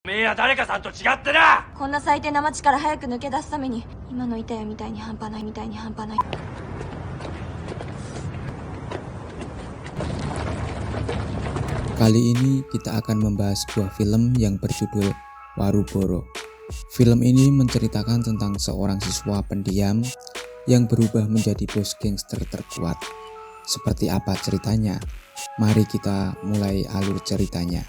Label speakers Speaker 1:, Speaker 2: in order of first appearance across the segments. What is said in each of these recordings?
Speaker 1: めえは誰かさんと違ってな。
Speaker 2: こんな最低な街から早く抜け出すために今の板谷みたいに半端ないみたいに半端ない。
Speaker 3: Kali ini kita akan membahas sebuah film yang berjudul Waruboro. Film ini menceritakan tentang seorang siswa pendiam yang berubah menjadi bos gangster terkuat. Seperti apa ceritanya? Mari kita mulai alur ceritanya.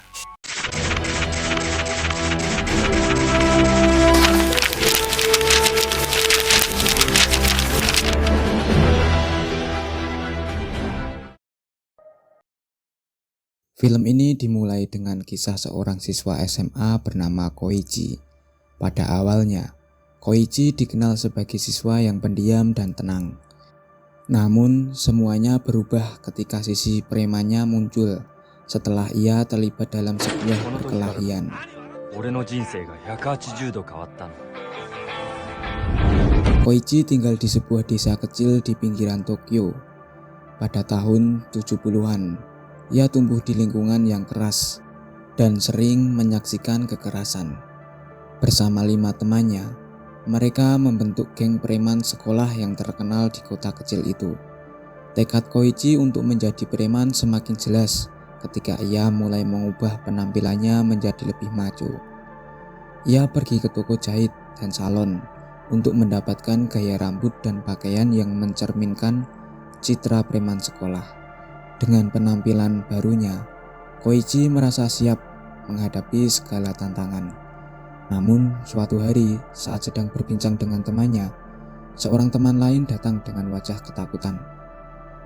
Speaker 3: Film ini dimulai dengan kisah seorang siswa SMA bernama Koichi. Pada awalnya, Koichi dikenal sebagai siswa yang pendiam dan tenang. Namun, semuanya berubah ketika sisi premannya muncul setelah ia terlibat dalam sebuah perkelahian. Koichi tinggal di sebuah desa kecil di pinggiran Tokyo. Pada tahun 70-an, ia tumbuh di lingkungan yang keras dan sering menyaksikan kekerasan. Bersama 5 temannya, mereka membentuk geng preman sekolah yang terkenal di kota kecil itu. Tekad Koichi untuk menjadi preman semakin jelas ketika ia mulai mengubah penampilannya menjadi lebih maco. Ia pergi ke toko jahit dan salon untuk mendapatkan gaya rambut dan pakaian yang mencerminkan citra preman sekolah. Dengan penampilan barunya, Koichi merasa siap menghadapi segala tantangan. Namun, suatu hari saat sedang berbincang dengan temannya, seorang teman lain datang dengan wajah ketakutan.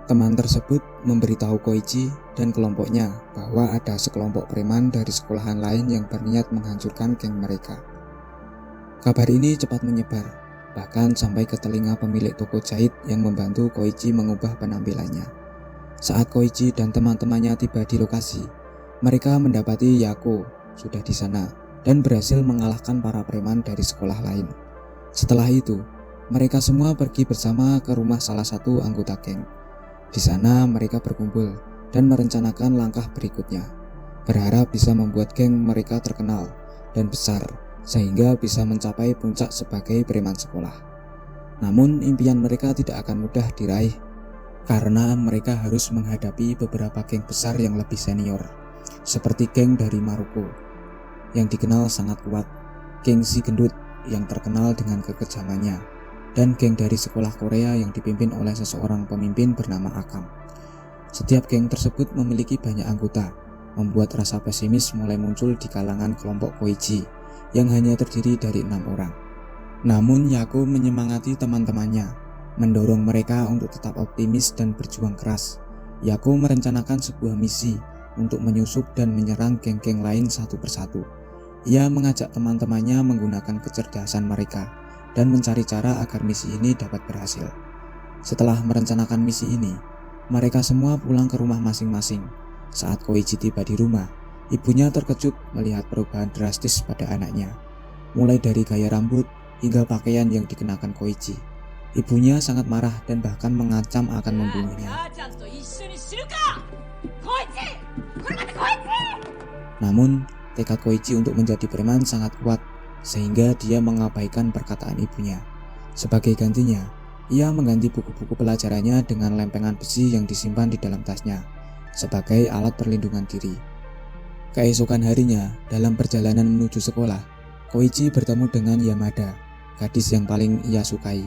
Speaker 3: Teman tersebut memberitahu Koichi dan kelompoknya bahwa ada sekelompok preman dari sekolahan lain yang berniat menghancurkan geng mereka. Kabar ini cepat menyebar, bahkan sampai ke telinga pemilik toko jahit yang membantu Koichi mengubah penampilannya. Saat Koichi dan teman-temannya tiba di lokasi, mereka mendapati Yako sudah di sana dan berhasil mengalahkan para preman dari sekolah lain. Setelah itu, mereka semua pergi bersama ke rumah salah satu anggota geng. Di sana mereka berkumpul dan merencanakan langkah berikutnya, berharap bisa membuat geng mereka terkenal dan besar sehingga bisa mencapai puncak sebagai preman sekolah. Namun impian mereka tidak akan mudah diraih karena mereka harus menghadapi beberapa geng besar yang lebih senior, seperti geng dari Maroko yang dikenal sangat kuat, geng si gendut yang terkenal dengan kekejamannya, dan geng dari sekolah Korea yang dipimpin oleh seseorang pemimpin bernama Akam. Setiap geng tersebut memiliki banyak anggota, membuat rasa pesimis mulai muncul di kalangan kelompok Koichi yang hanya terdiri dari 6 orang. Namun Yako menyemangati teman-temannya, mendorong mereka untuk tetap optimis dan berjuang keras. Yako merencanakan sebuah misi untuk menyusup dan menyerang geng-geng lain satu persatu. Ia mengajak teman-temannya menggunakan kecerdasan mereka dan mencari cara agar misi ini dapat berhasil. Setelah merencanakan misi ini, mereka semua pulang ke rumah masing-masing. Saat Koichi tiba di rumah, ibunya terkejut melihat perubahan drastis pada anaknya, mulai dari gaya rambut hingga pakaian yang dikenakan Koichi. Ibunya sangat marah dan bahkan mengancam akan membunuhnya. Namun, tekad Koichi untuk menjadi preman sangat kuat, sehingga dia mengabaikan perkataan ibunya. Sebagai gantinya, ia mengganti buku-buku pelajarannya dengan lempengan besi yang disimpan di dalam tasnya, sebagai alat perlindungan diri. Keesokan harinya, dalam perjalanan menuju sekolah, Koichi bertemu dengan Yamada, gadis yang paling ia sukai.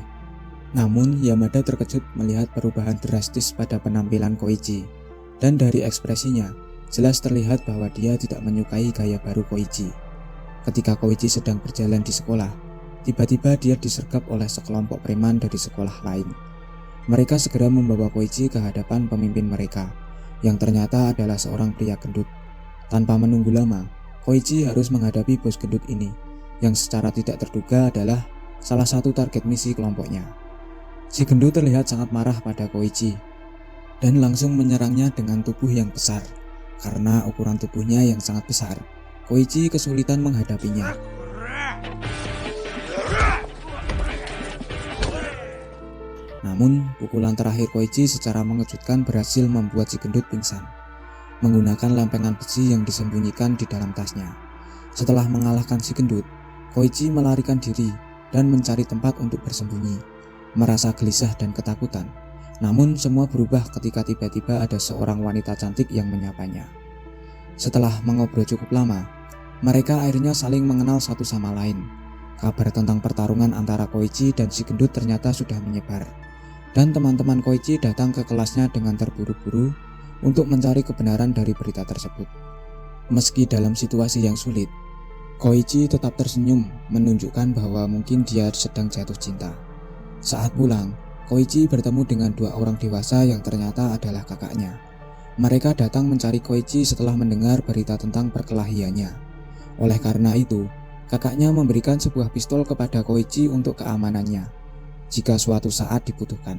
Speaker 3: Namun Yamada terkejut melihat perubahan drastis pada penampilan Koichi, dan dari ekspresinya jelas terlihat bahwa dia tidak menyukai gaya baru Koichi. Ketika Koichi sedang berjalan di sekolah, tiba-tiba dia disergap oleh sekelompok preman dari sekolah lain. Mereka segera membawa Koichi ke hadapan pemimpin mereka, yang ternyata adalah seorang pria gendut. Tanpa menunggu lama, Koichi harus menghadapi bos gendut ini, yang secara tidak terduga adalah salah satu target misi kelompoknya. Si gendut terlihat sangat marah pada Koichi dan langsung menyerangnya dengan tubuh yang besar. Karena ukuran tubuhnya yang sangat besar, Koichi kesulitan menghadapinya. Namun, pukulan terakhir Koichi secara mengejutkan berhasil membuat si gendut pingsan, menggunakan lempengan besi yang disembunyikan di dalam tasnya. Setelah mengalahkan si gendut, Koichi melarikan diri dan mencari tempat untuk bersembunyi, merasa gelisah dan ketakutan. Namun semua berubah ketika tiba-tiba ada seorang wanita cantik yang menyapanya. Setelah mengobrol cukup lama, mereka akhirnya saling mengenal satu sama lain. Kabar tentang pertarungan antara Koichi dan si gendut ternyata sudah menyebar, dan teman-teman Koichi datang ke kelasnya dengan terburu-buru untuk mencari kebenaran dari berita tersebut. Meski dalam situasi yang sulit, Koichi tetap tersenyum menunjukkan bahwa mungkin dia sedang jatuh cinta. Saat pulang, Koichi bertemu dengan dua orang dewasa yang ternyata adalah kakaknya. Mereka datang mencari Koichi setelah mendengar berita tentang perkelahiannya. Oleh karena itu, kakaknya memberikan sebuah pistol kepada Koichi untuk keamanannya jika suatu saat dibutuhkan.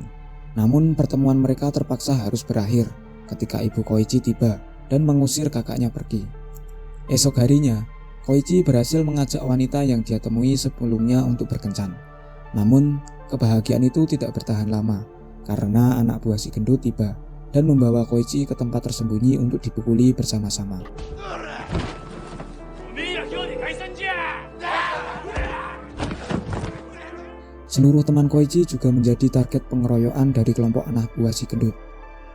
Speaker 3: Namun pertemuan mereka terpaksa harus berakhir ketika ibu Koichi tiba dan mengusir kakaknya pergi. Esok harinya, Koichi berhasil mengajak wanita yang dia temui sebelumnya untuk berkencan. Namun, kebahagiaan itu tidak bertahan lama karena anak buah si gendut tiba dan membawa Koichi ke tempat tersembunyi untuk dipukuli bersama-sama. Seluruh teman Koichi juga menjadi target pengeroyokan dari kelompok anak buah si gendut,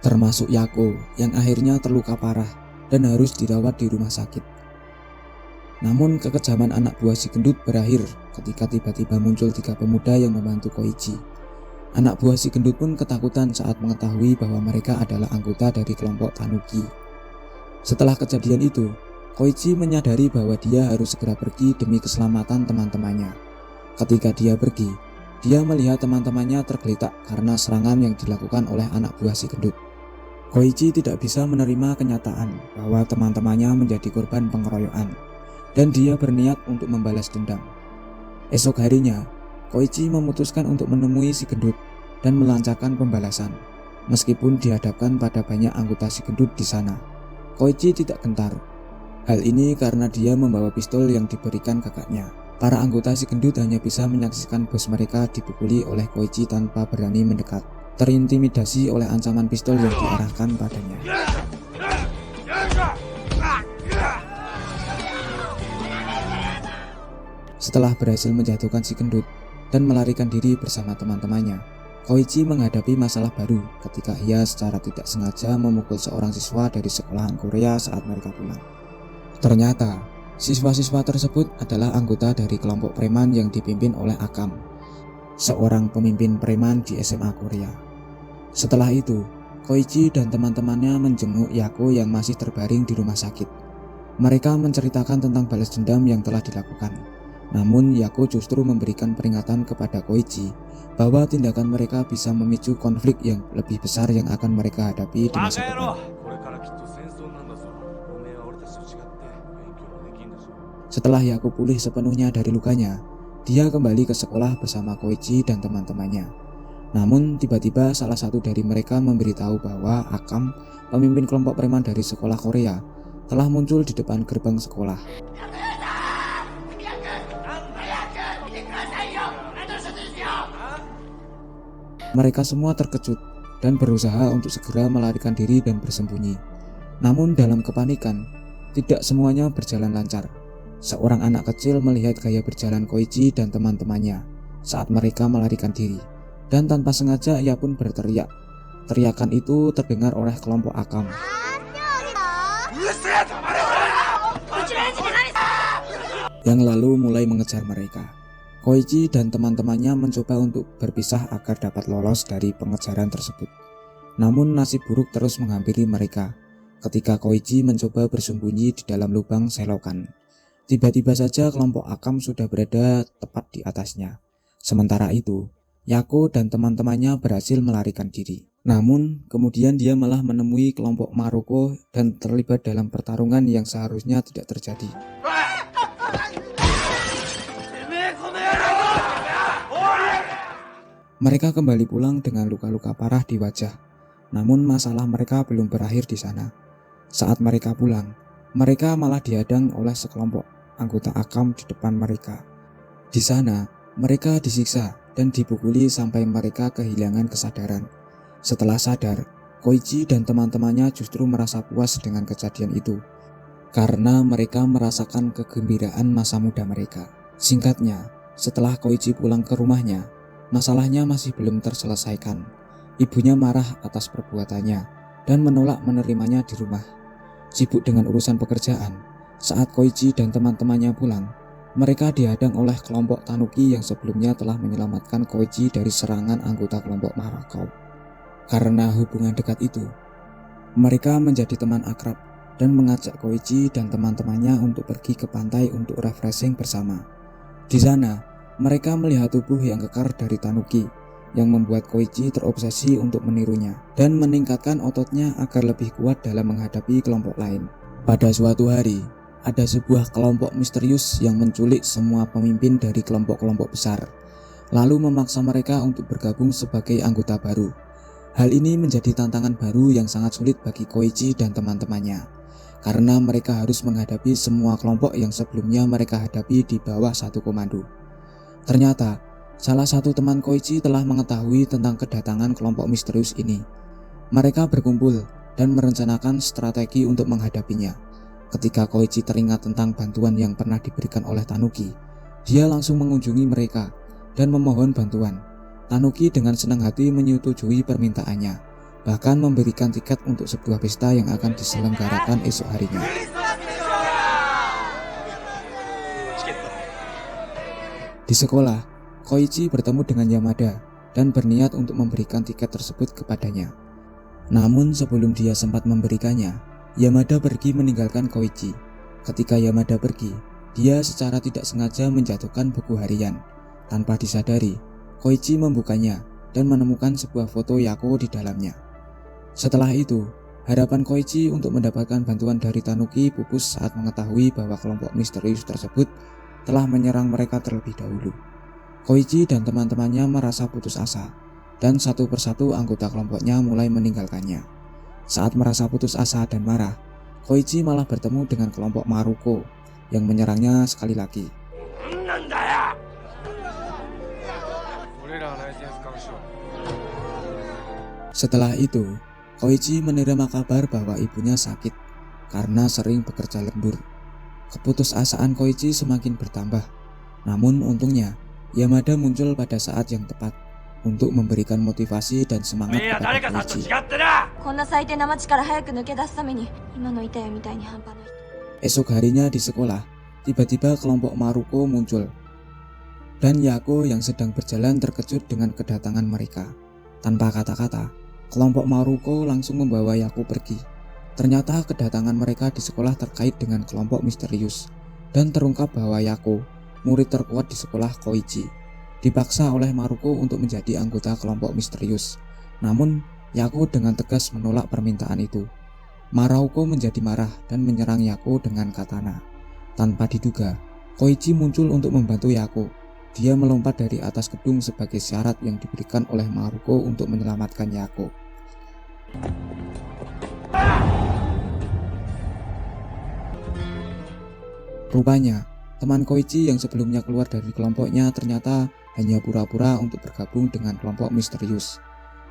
Speaker 3: termasuk Yako yang akhirnya terluka parah dan harus dirawat di rumah sakit. Namun kekejaman anak buah si gendut berakhir ketika tiba-tiba muncul 3 pemuda yang membantu Koichi. Anak buah si gendut pun ketakutan saat mengetahui bahwa mereka adalah anggota dari kelompok Tanuki. Setelah kejadian itu, Koichi menyadari bahwa dia harus segera pergi demi keselamatan teman-temannya. Ketika dia pergi, dia melihat teman-temannya tergeletak karena serangan yang dilakukan oleh anak buah si gendut. Koichi tidak bisa menerima kenyataan bahwa teman-temannya menjadi korban pengeroyokan, dan dia berniat untuk membalas dendam. Esok harinya, Koichi memutuskan untuk menemui si gendut dan melancarkan pembalasan. Meskipun dihadapkan pada banyak anggota si gendut di sana, Koichi tidak gentar. Hal ini karena dia membawa pistol yang diberikan kakaknya. Para anggota si gendut hanya bisa menyaksikan bos mereka dipukuli oleh Koichi tanpa berani mendekat, terintimidasi oleh ancaman pistol yang diarahkan padanya. Setelah berhasil menjatuhkan si gendut dan melarikan diri bersama teman-temannya, Koichi menghadapi masalah baru ketika ia secara tidak sengaja memukul seorang siswa dari sekolahan Korea saat mereka pulang. Ternyata, siswa-siswa tersebut adalah anggota dari kelompok preman yang dipimpin oleh Akam, seorang pemimpin preman di SMA Korea. Setelah itu, Koichi dan teman-temannya menjenguk Yako yang masih terbaring di rumah sakit. Mereka menceritakan tentang balas dendam yang telah dilakukan. Namun Yako justru memberikan peringatan kepada Koichi bahwa tindakan mereka bisa memicu konflik yang lebih besar yang akan mereka hadapi di masa depan. Setelah Yako pulih sepenuhnya dari lukanya, dia kembali ke sekolah bersama Koichi dan teman-temannya. Namun tiba-tiba salah satu dari mereka memberitahu bahwa Akam, pemimpin kelompok preman dari sekolah Korea, telah muncul di depan gerbang sekolah. Mereka semua terkejut dan berusaha untuk segera melarikan diri dan bersembunyi. Namun dalam kepanikan, tidak semuanya berjalan lancar. Seorang anak kecil melihat gaya berjalan Koichi dan teman-temannya saat mereka melarikan diri, dan tanpa sengaja ia pun berteriak. Teriakan itu terdengar oleh kelompok Akam. Yang lalu mulai mengejar mereka. Koichi dan teman-temannya mencoba untuk berpisah agar dapat lolos dari pengejaran tersebut. Namun nasib buruk terus menghampiri mereka ketika Koichi mencoba bersembunyi di dalam lubang selokan. Tiba-tiba saja kelompok Akam sudah berada tepat di atasnya. Sementara itu, Yako dan teman-temannya berhasil melarikan diri. Namun, kemudian dia malah menemui kelompok Maroko dan terlibat dalam pertarungan yang seharusnya tidak terjadi. Mereka kembali pulang dengan luka-luka parah di wajah. Namun masalah mereka belum berakhir di sana. Saat mereka pulang, mereka malah dihadang oleh sekelompok anggota Akam di depan mereka. Di sana, mereka disiksa dan dipukuli sampai mereka kehilangan kesadaran. Setelah sadar, Koichi dan teman-temannya justru merasa puas dengan kejadian itu. karena mereka merasakan kegembiraan masa muda mereka. Singkatnya, setelah Koichi pulang ke rumahnya, masalahnya masih belum terselesaikan. Ibunya marah atas perbuatannya dan menolak menerimanya di rumah. Sibuk dengan urusan pekerjaan, saat Koichi dan teman-temannya pulang, mereka dihadang oleh kelompok Tanuki yang sebelumnya telah menyelamatkan Koichi dari serangan anggota kelompok Marakau. Karena hubungan dekat itu, mereka menjadi teman akrab dan mengajak Koichi dan teman-temannya untuk pergi ke pantai untuk refreshing bersama. Di sana, mereka melihat tubuh yang kekar dari Tanuki yang membuat Koichi terobsesi untuk menirunya dan meningkatkan ototnya agar lebih kuat dalam menghadapi kelompok lain. Pada suatu hari, ada sebuah kelompok misterius yang menculik semua pemimpin dari kelompok-kelompok besar, lalu memaksa mereka untuk bergabung sebagai anggota baru. Hal ini menjadi tantangan baru yang sangat sulit bagi Koichi dan teman-temannya, karena mereka harus menghadapi semua kelompok yang sebelumnya mereka hadapi di bawah satu komando. Ternyata, salah satu teman Koichi telah mengetahui tentang kedatangan kelompok misterius ini. Mereka berkumpul dan merencanakan strategi untuk menghadapinya. Ketika Koichi teringat tentang bantuan yang pernah diberikan oleh Tanuki, dia langsung mengunjungi mereka dan memohon bantuan. Tanuki dengan senang hati menyetujui permintaannya, bahkan memberikan tiket untuk sebuah pesta yang akan diselenggarakan esok harinya. Di sekolah, Koichi bertemu dengan Yamada dan berniat untuk memberikan tiket tersebut kepadanya. Namun sebelum dia sempat memberikannya, Yamada pergi meninggalkan Koichi. Ketika Yamada pergi, dia secara tidak sengaja menjatuhkan buku harian. Tanpa disadari, Koichi membukanya dan menemukan sebuah foto Yako di dalamnya. Setelah itu, harapan Koichi untuk mendapatkan bantuan dari Tanuki pupus saat mengetahui bahwa kelompok misterius tersebut telah menyerang mereka terlebih dahulu. Koichi dan teman-temannya merasa putus asa, dan satu persatu anggota kelompoknya mulai meninggalkannya. Saat merasa putus asa dan marah, Koichi malah bertemu dengan kelompok Maruko yang menyerangnya sekali lagi. Setelah itu, Koichi menerima kabar bahwa ibunya sakit karena sering bekerja lembur. Keputusasaan Koichi semakin bertambah. Namun untungnya, Yamada muncul pada saat yang tepat untuk memberikan motivasi dan semangat kepada Koichi. Esok harinya di sekolah, tiba-tiba kelompok Maruko muncul. Dan Yako yang sedang berjalan terkejut dengan kedatangan mereka. Tanpa kata-kata, kelompok Maruko langsung membawa Yako pergi. Ternyata kedatangan mereka di sekolah terkait dengan kelompok misterius, dan terungkap bahwa Yako, murid terkuat di sekolah Koichi, dipaksa oleh Maruko untuk menjadi anggota kelompok misterius. Namun, Yako dengan tegas menolak permintaan itu. Maruko menjadi marah dan menyerang Yako dengan katana. Tanpa diduga, Koichi muncul untuk membantu Yako. Dia melompat dari atas gedung sebagai syarat yang diberikan oleh Maruko untuk menyelamatkan Yako. Rupanya, teman Koichi yang sebelumnya keluar dari kelompoknya ternyata hanya pura-pura untuk bergabung dengan kelompok misterius.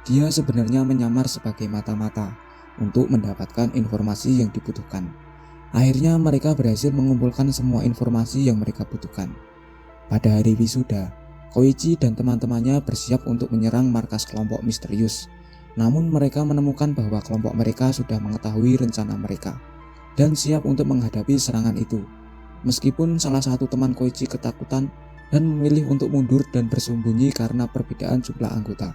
Speaker 3: Dia sebenarnya menyamar sebagai mata-mata untuk mendapatkan informasi yang dibutuhkan. Akhirnya mereka berhasil mengumpulkan semua informasi yang mereka butuhkan. Pada hari wisuda, Koichi dan teman-temannya bersiap untuk menyerang markas kelompok misterius. Namun mereka menemukan bahwa kelompok mereka sudah mengetahui rencana mereka dan siap untuk menghadapi serangan itu. Meskipun salah satu teman Koichi ketakutan dan memilih untuk mundur dan bersembunyi karena perbedaan jumlah anggota,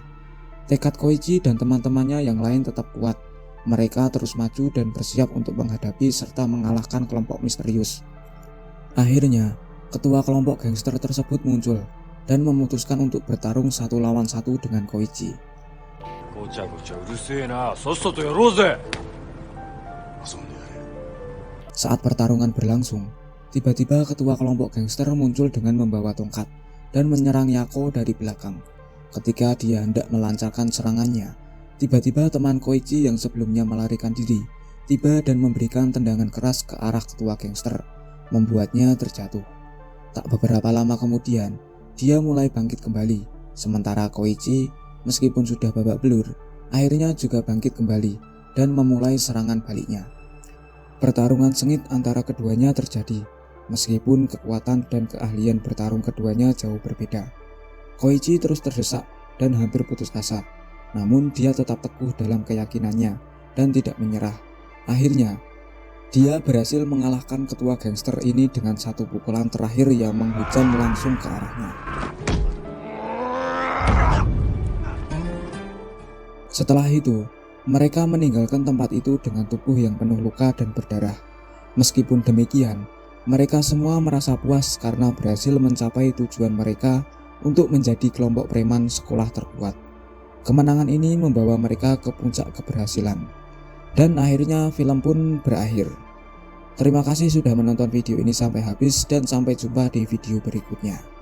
Speaker 3: tekad Koichi dan teman-temannya yang lain tetap kuat. Mereka terus maju dan bersiap untuk menghadapi serta mengalahkan kelompok misterius. Akhirnya, ketua kelompok gangster tersebut muncul dan memutuskan untuk bertarung 1 lawan 1 dengan Koichi. Saat pertarungan berlangsung, tiba-tiba ketua kelompok gangster muncul dengan membawa tongkat dan menyerang Yako dari belakang. Ketika dia hendak melancarkan serangannya, tiba-tiba teman Koichi yang sebelumnya melarikan diri tiba dan memberikan tendangan keras ke arah ketua gangster, membuatnya terjatuh. Tak beberapa lama kemudian, dia mulai bangkit kembali, sementara Koichi meskipun sudah babak belur, akhirnya juga bangkit kembali dan memulai serangan baliknya. Pertarungan sengit antara keduanya terjadi, meskipun kekuatan dan keahlian bertarung keduanya jauh berbeda. Koichi terus terdesak dan hampir putus asa, namun dia tetap teguh dalam keyakinannya dan tidak menyerah. Akhirnya, dia berhasil mengalahkan ketua gangster ini dengan satu pukulan terakhir yang menghujam langsung ke arahnya. Setelah itu, mereka meninggalkan tempat itu dengan tubuh yang penuh luka dan berdarah. Meskipun demikian, mereka semua merasa puas karena berhasil mencapai tujuan mereka untuk menjadi kelompok preman sekolah terkuat. Kemenangan ini membawa mereka ke puncak keberhasilan. Dan akhirnya film pun berakhir. Terima kasih sudah menonton video ini sampai habis dan sampai jumpa di video berikutnya.